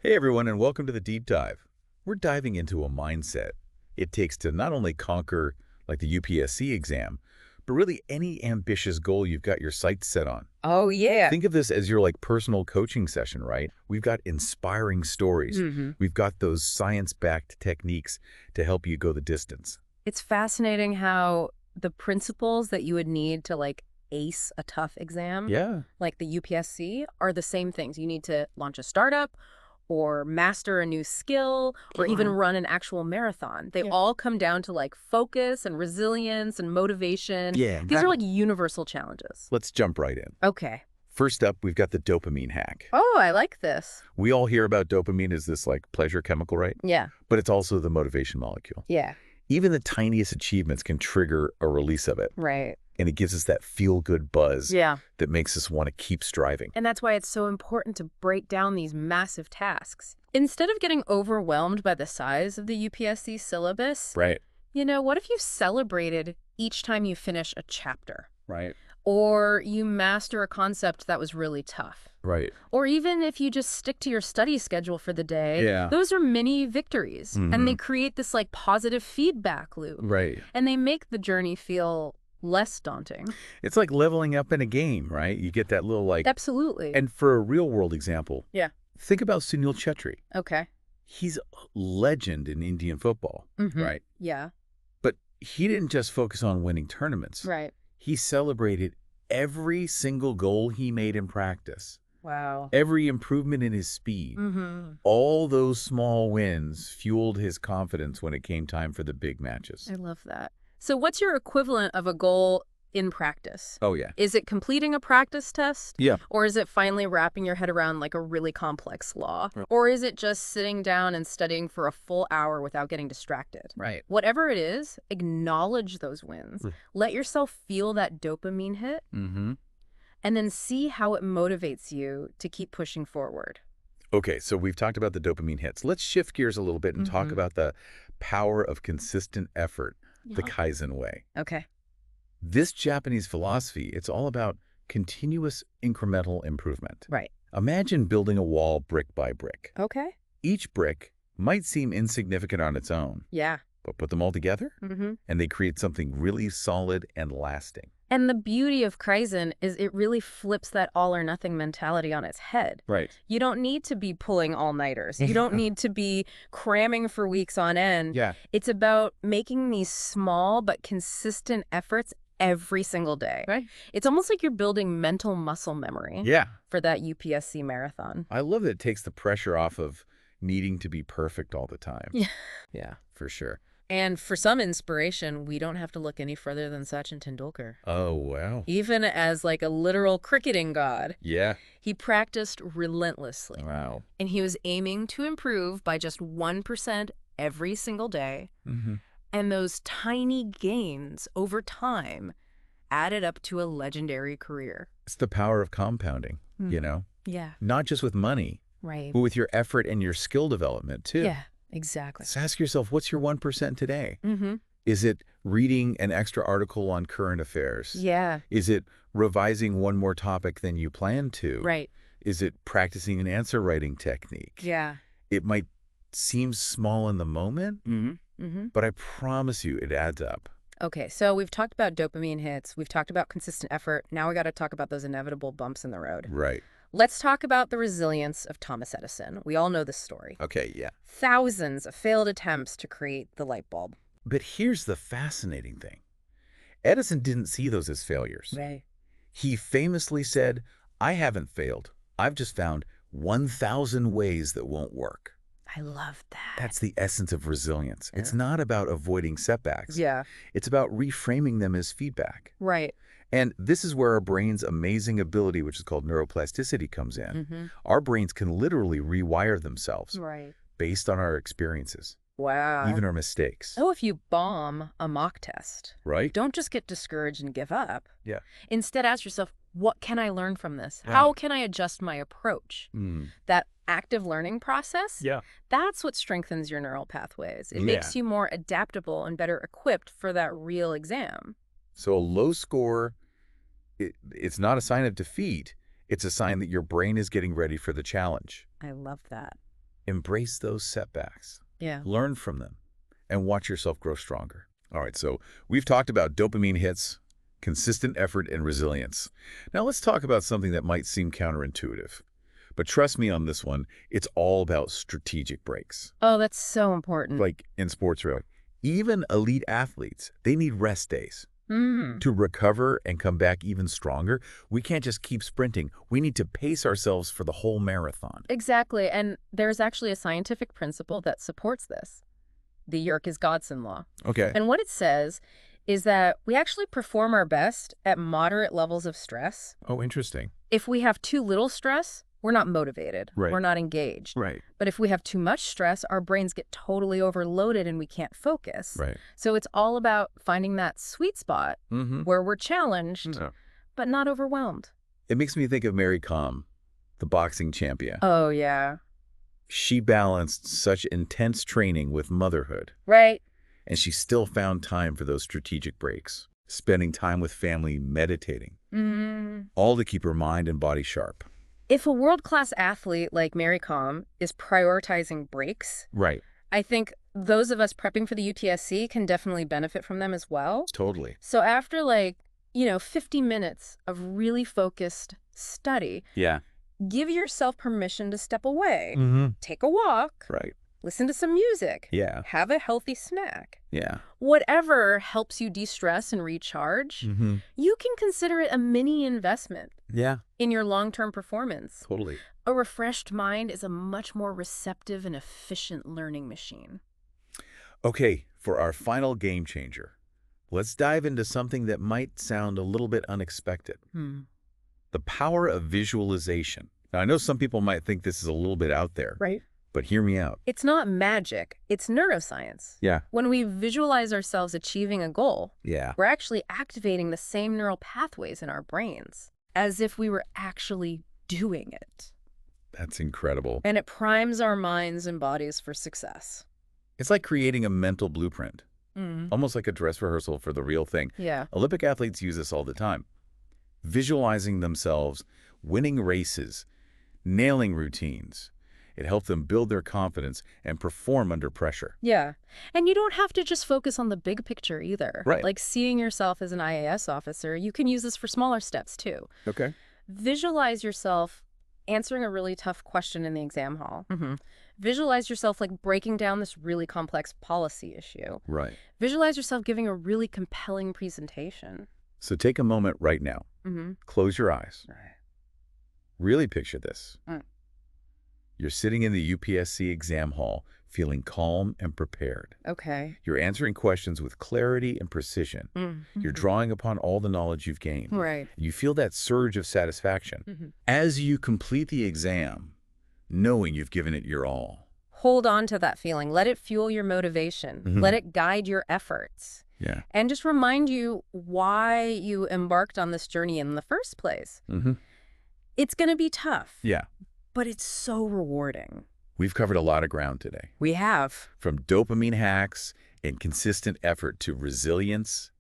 Hey everyone, and welcome to the Deep Dive. We're diving into a mindset it takes to not only conquer like the UPSC exam, but really any ambitious goal you've got your sights set on. Oh, yeah. Think of this as your personal coaching session, right? We've got inspiring stories. hmm We've got those science-backed techniques to help you go the distance. It's fascinating how the principles that you would need to ace a tough exam, Yeah. like the UPSC, are the same things. You need to launch a startup or master a new skill or even run an actual marathon. They Yeah. all come down to focus and resilience and motivation. Yeah, These are exactly. universal challenges. Let's jump right in. Okay. First up, we've got the dopamine hack. Oh, I like this. We all hear about dopamine as this pleasure chemical, right? Yeah. But it's also the motivation molecule. Yeah. Even the tiniest achievements can trigger a release of it, Right. and it gives us that feel-good buzz Yeah. that makes us want to keep striving. And that's why it's so important to break down these massive tasks. Instead of getting overwhelmed by the size of the UPSC syllabus, Right. what if you celebrated each time you finish a chapter? Right. Or you master a concept that was really tough? Right. Or even if you just stick to your study schedule for the day, Yeah. those are mini victories. And they create this positive feedback loop. Right. And they make the journey feel less daunting. It's like leveling up in a game, right? You get that little Absolutely. And for a real-world example, Yeah. think about Sunil Chetri. Okay. He's a legend in Indian football, right? Yeah. But he didn't just focus on winning tournaments. Right. He celebrated every single goal he made in practice. Wow. Every improvement in his speed, all those small wins fueled his confidence when it came time for the big matches. I love that. So what's your equivalent of a goal in practice? Oh, yeah. Is it completing a practice test? Yeah. Or is it finally wrapping your head around a really complex law? Right. Or is it just sitting down and studying for a full hour without getting distracted? Right. Whatever it is, acknowledge those wins. Let yourself feel that dopamine hit, Mm-hmm. and then see how it motivates you to keep pushing forward. Okay, so we've talked about the dopamine hits. Let's shift gears a little bit and talk about the power of consistent effort, the Kaizen way. Okay. This Japanese philosophy, it's all about continuous incremental improvement. Right. Imagine building a wall brick by brick. Okay. Each brick might seem insignificant on its own, Yeah. but put them all together, Mm-hmm. and they create something really solid and lasting. And the beauty of Kaizen is it really flips that all-or-nothing mentality on its head. Right. You don't need to be pulling all-nighters. You don't need to be cramming for weeks on end. Yeah. It's about making these small but consistent efforts every single day. Right. It's almost like you're building mental muscle memory Yeah. for that UPSC marathon. I love that it takes the pressure off of needing to be perfect all the time. Yeah. Yeah, for sure. And for some inspiration, we don't have to look any further than Sachin Tendulkar. Oh, wow. Even as a literal cricketing god, Yeah. he practiced relentlessly. Wow. And he was aiming to improve by just 1% every single day. Mm-hmm. And those tiny gains over time added up to a legendary career. It's the power of compounding, you know? Yeah, Not just with money, right. but with your effort and your skill development, too. Yeah, exactly. So ask yourself, what's your 1% today? Mm-hmm. Is it reading an extra article on current affairs? Yeah, Is it revising one more topic than you planned to? right. Is it practicing an answer writing technique? Yeah. It might seem small in the moment, but I promise you it adds up. Okay, so we've talked about dopamine hits. We've talked about consistent effort. Now we got to talk about those inevitable bumps in the road. Right. Let's talk about the resilience of Thomas Edison. We all know this story. Okay, yeah. Thousands of failed attempts to create the light bulb. But here's the fascinating thing. Edison didn't see those as failures. Right. He famously said, I haven't failed. I've just found 1,000 ways that won't work. I love that. That's the essence of resilience. Yeah. It's not about avoiding setbacks. Yeah, It's about reframing them as feedback. right. And this is where our brain's amazing ability, which is called neuroplasticity, comes in. Our brains can literally rewire themselves Right. based on our experiences, Wow. even our mistakes. So if you bomb a mock test, Right? don't just get discouraged and give up. Yeah. Instead, ask yourself, what can I learn from this? Right. How can I adjust my approach? Mm. That active learning process, Yeah. that's what strengthens your neural pathways. It Yeah. makes you more adaptable and better equipped for that real exam. So a low score, it's not a sign of defeat. It's a sign that your brain is getting ready for the challenge. I love that. Embrace those setbacks. Yeah. Learn from them and watch yourself grow stronger. All right, so we've talked about dopamine hits, consistent effort, and resilience. Now let's talk about something that might seem counterintuitive. But trust me on this one, it's all about strategic breaks. Oh, that's so important. Like in sports, really. Even elite athletes, they need rest days. Mm. To recover and come back even stronger, we can't just keep sprinting. We need to pace ourselves for the whole marathon. Exactly. And there's actually a scientific principle that supports this, the Yerkes-Dodson Law. Okay. And what it says is that we actually perform our best at moderate levels of stress. Oh, interesting. If we have too little stress, we're not motivated. Right. We're not engaged. Right. But if we have too much stress, our brains get totally overloaded and we can't focus. Right. So it's all about finding that sweet spot where we're challenged, No. but not overwhelmed. It makes me think of Mary Kom, the boxing champion. Oh, yeah. She balanced such intense training with motherhood, Right. and she still found time for those strategic breaks, spending time with family, meditating, all to keep her mind and body sharp. If a world-class athlete like Mary Kom is prioritizing breaks, Right. I think those of us prepping for the UPSC can definitely benefit from them as well. Totally. So after 50 minutes of really focused study, Yeah. give yourself permission to step away, take a walk, Right. listen to some music, Yeah. have a healthy snack. Yeah. Whatever helps you de-stress and recharge, you can consider it a mini investment Yeah. in your long-term performance. Totally. A refreshed mind is a much more receptive and efficient learning machine. Okay, for our final game changer, let's dive into something that might sound a little bit unexpected. The power of visualization. Now, I know some people might think this is a little bit out there, Right. but hear me out. It's not magic. It's neuroscience. Yeah. When we visualize ourselves achieving a goal, Yeah. we're actually activating the same neural pathways in our brains as if we were actually doing it. That's incredible. And it primes our minds and bodies for success. It's like creating a mental blueprint, almost like a dress rehearsal for the real thing. Yeah. Olympic athletes use this all the time. Visualizing themselves, winning races, nailing routines. It helped them build their confidence and perform under pressure. Yeah. And you don't have to just focus on the big picture either. Right. Like seeing yourself as an IAS officer, you can use this for smaller steps too. Okay. Visualize yourself answering a really tough question in the exam hall. Visualize yourself breaking down this really complex policy issue. Right. Visualize yourself giving a really compelling presentation. So take a moment right now. Close your eyes. Really picture this. You're sitting in the UPSC exam hall, feeling calm and prepared. Okay. You're answering questions with clarity and precision. You're drawing upon all the knowledge you've gained. Right. You feel that surge of satisfaction as you complete the exam, knowing you've given it your all. Hold on to that feeling. Let it fuel your motivation. Let it guide your efforts. Yeah. And just remind you why you embarked on this journey in the first place. It's going to be tough. Yeah. But it's so rewarding. We've covered a lot of ground today. We have. From dopamine hacks and consistent effort to resilience,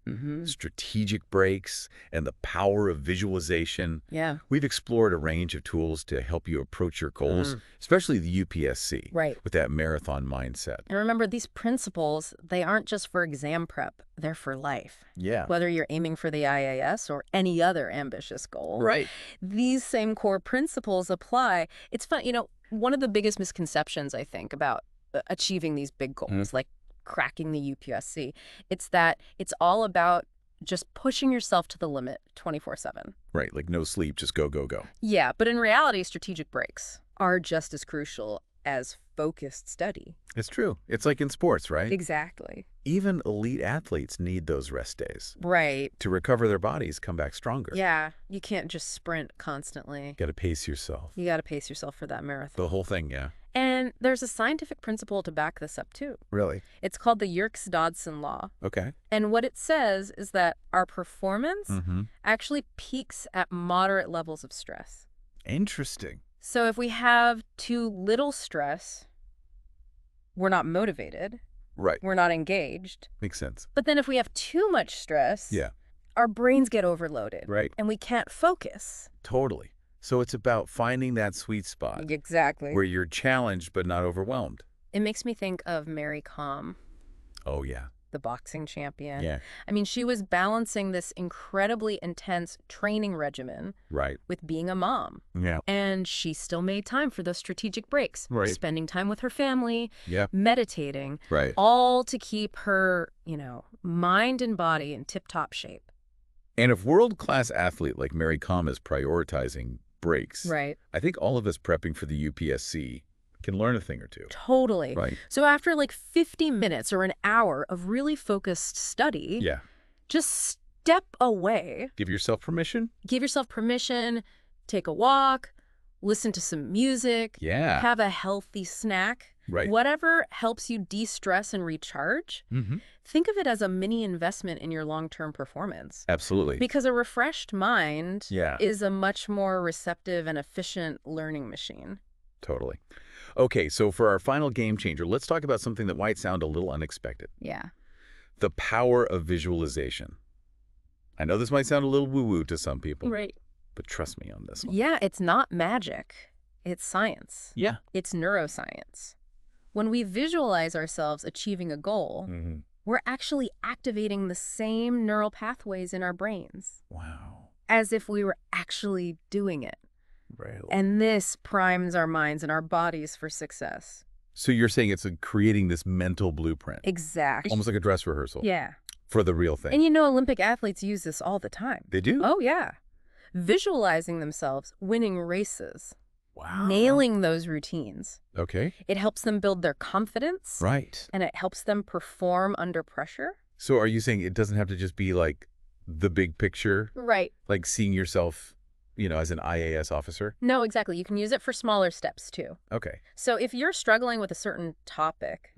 strategic breaks, and the power of visualization. Yeah. We've explored a range of tools to help you approach your goals, especially the UPSC, Right. with that marathon mindset. And remember, these principles, they aren't just for exam prep. They're for life. Yeah. Whether you're aiming for the IAS or any other ambitious goal. Right. These same core principles apply. It's fun. One of the biggest misconceptions, I think, about achieving these big goals, like cracking the UPSC, it's that it's all about just pushing yourself to the limit 24/7. Right. Like no sleep, just go, go, go. Yeah, but in reality, strategic breaks are just as crucial as focused study. It's true. It's like in sports, right? Exactly. Even elite athletes need those rest days Right. to recover their bodies, come back stronger. Yeah, you can't just sprint constantly. Got to pace yourself. You got to pace yourself for that marathon. The whole thing, yeah. And there's a scientific principle to back this up, too. Really? It's called the Yerkes-Dodson Law. Okay. And what it says is that our performance actually peaks at moderate levels of stress. Interesting. So if we have too little stress, we're not motivated, Right. we're not engaged. Makes sense. But then if we have too much stress, Yeah. our brains get overloaded. Right. And we can't focus. Totally. So it's about finding that sweet spot Exactly. where you're challenged but not overwhelmed. It makes me think of Mary Kom, Oh, yeah. the boxing champion. Yeah. I mean, she was balancing this incredibly intense training regimen Right. with being a mom. Yeah. And she still made time for those strategic breaks, Right. spending time with her family, Yeah. meditating, Right. all to keep her, mind and body in tip-top shape. And if world-class athlete like Mary Kom is prioritizing breaks, Right. I think all of us prepping for the UPSC can learn a thing or two. Totally. Right. So after like 50 minutes or an hour of really focused study, Yeah. just step away. Give yourself permission. Give yourself permission, take a walk, listen to some music, Yeah. have a healthy snack. Right. Whatever helps you de-stress and recharge, think of it as a mini investment in your long-term performance. Absolutely. Because a refreshed mind Yeah. is a much more receptive and efficient learning machine. Totally. Okay, so for our final game changer, let's talk about something that might sound a little unexpected. Yeah. The power of visualization. I know this might sound a little woo-woo to some people, Right. but trust me on this one. Yeah, it's not magic. It's science. Yeah. It's neuroscience. When we visualize ourselves achieving a goal, we're actually activating the same neural pathways in our brains Wow. as if we were actually doing it. Right. And this primes our minds and our bodies for success. So you're saying it's creating this mental blueprint, Exactly. almost like a dress rehearsal Yeah. for the real thing. And Olympic athletes use this all the time. They do? Oh, yeah. Visualizing themselves winning races, Wow. nailing those routines. Okay. It helps them build their confidence. Right. And it helps them perform under pressure. So are you saying it doesn't have to just be like the big picture, Right. like seeing yourself, as an IAS officer? No, exactly. You can use it for smaller steps, too. Okay. So if you're struggling with a certain topic,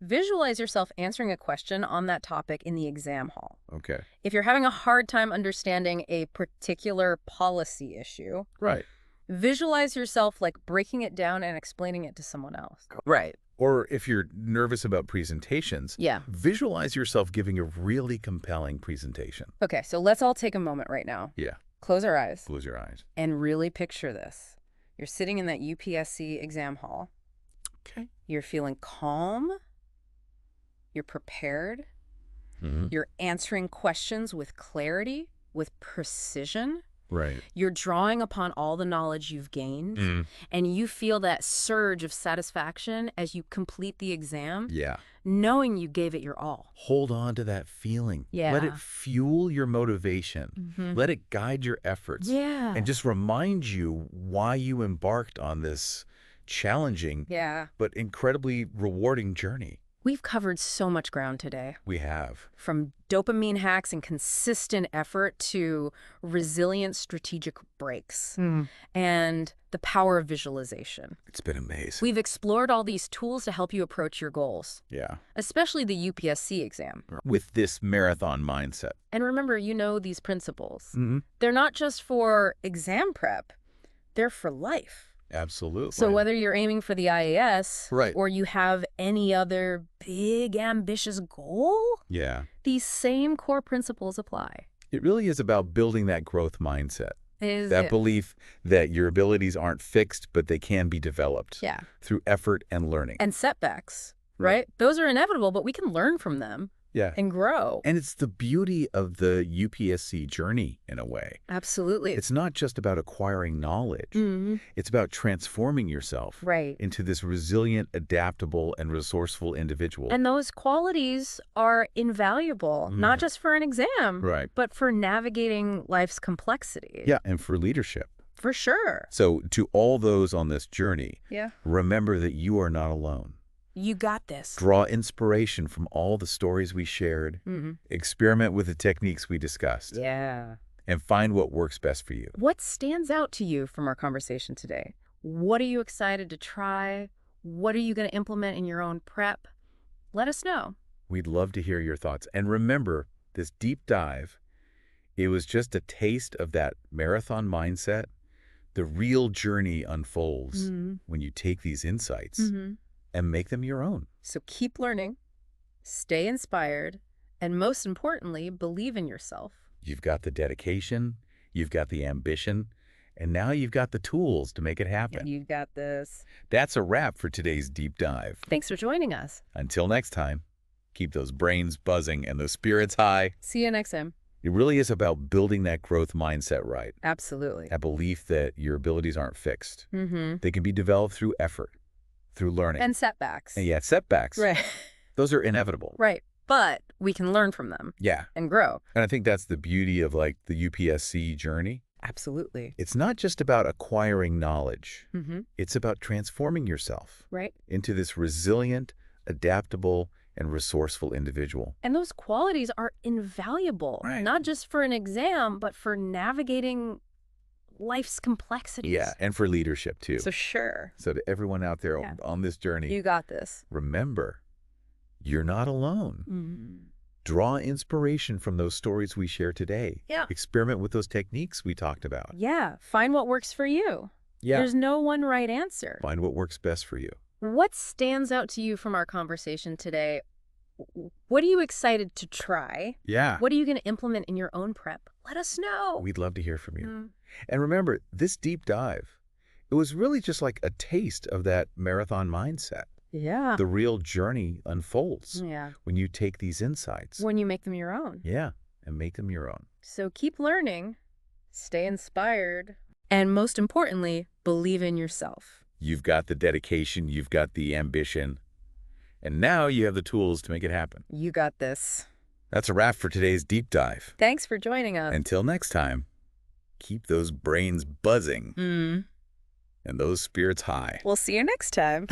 visualize yourself answering a question on that topic in the exam hall. Okay. If you're having a hard time understanding a particular policy issue, Right. visualize yourself like breaking it down and explaining it to someone else. Right. Or if you're nervous about presentations, Yeah. visualize yourself giving a really compelling presentation. Okay, so let's all take a moment right now. Yeah. Close our eyes Close your eyes. and really picture this. You're sitting in that UPSC exam hall. Okay. You're feeling calm. You're prepared. You're answering questions with clarity, with precision. Right. You're drawing upon all the knowledge you've gained, and you feel that surge of satisfaction as you complete the exam, Yeah. knowing you gave it your all. Hold on to that feeling. Yeah. Let it fuel your motivation. Let it guide your efforts. Yeah. And just remind you why you embarked on this challenging but incredibly rewarding journey. We've covered so much ground today. We have. From dopamine hacks and consistent effort to resilient strategic breaks and the power of visualization. It's been amazing. We've explored all these tools to help you approach your goals, Yeah. especially the UPSC exam. With this marathon mindset. And remember, these principles. They're not just for exam prep, they're for life. Absolutely. So whether you're aiming for the IAS Right. or you have any other big ambitious goal, Yeah. these same core principles apply. It really is about building that growth mindset. Is That it? belief that your abilities aren't fixed, but they can be developed Yeah. through effort and learning. And setbacks, Right. right? Those are inevitable, but we can learn from them Yeah. and grow. And it's the beauty of the UPSC journey, in a way. Absolutely. It's not just about acquiring knowledge. It's about transforming yourself Right. into this resilient, adaptable, and resourceful individual. And those qualities are invaluable, not just for an exam, Right. but for navigating life's complexity. Yeah, and for leadership. For sure. So to all those on this journey, Yeah. remember that you are not alone. You got this. Draw inspiration from all the stories we shared, experiment with the techniques we discussed, Yeah. and find what works best for you. What stands out to you from our conversation today? What are you excited to try? What are you going to implement in your own prep? Let us know. We'd love to hear your thoughts. And remember, this deep dive, it was just a taste of that marathon mindset. The real journey unfolds when you take these insights and make them your own. So keep learning, stay inspired, and most importantly, believe in yourself. You've got the dedication, you've got the ambition, And now you've got the tools to make it happen. You've got this. That's a wrap for today's deep dive. Thanks for joining us. Until next time, keep those brains buzzing and those spirits high. See you next time. It really is about building that growth mindset right. Absolutely. That belief that your abilities aren't fixed. Mm-hmm. They can be developed through effort, through learning. And setbacks. And yeah, setbacks. Right. Those are inevitable. Right. But we can learn from them. Yeah. And grow. And I think that's the beauty of like the UPSC journey. Absolutely. It's not just about acquiring knowledge. Mm-hmm. It's about transforming yourself Right. into this resilient, adaptable, and resourceful individual. And those qualities are invaluable, Right. not just for an exam, but for navigating life's complexities. Yeah, and for leadership too. So sure. So to everyone out there Yeah. on this journey, You got this. remember, you're not alone. Mm-hmm. Draw inspiration from those stories we share today. Yeah. Experiment with those techniques we talked about. Yeah. Find what works for you. Yeah. There's no one right answer. Find what works best for you. What stands out to you from our conversation today? What are you excited to try? Yeah. What are you going to implement in your own prep? Let us know. We'd love to hear from you. Mm. And remember, this deep dive, it was really just like a taste of that marathon mindset. Yeah. The real journey unfolds Yeah. when you take these insights. When you make them your own. Yeah, and make them your own. So keep learning, stay inspired, and most importantly, believe in yourself. You've got the dedication, you've got the ambition, and now you have the tools to make it happen. You got this. That's a wrap for today's deep dive. Thanks for joining us. Until next time, keep those brains buzzing and those spirits high. We'll see you next time.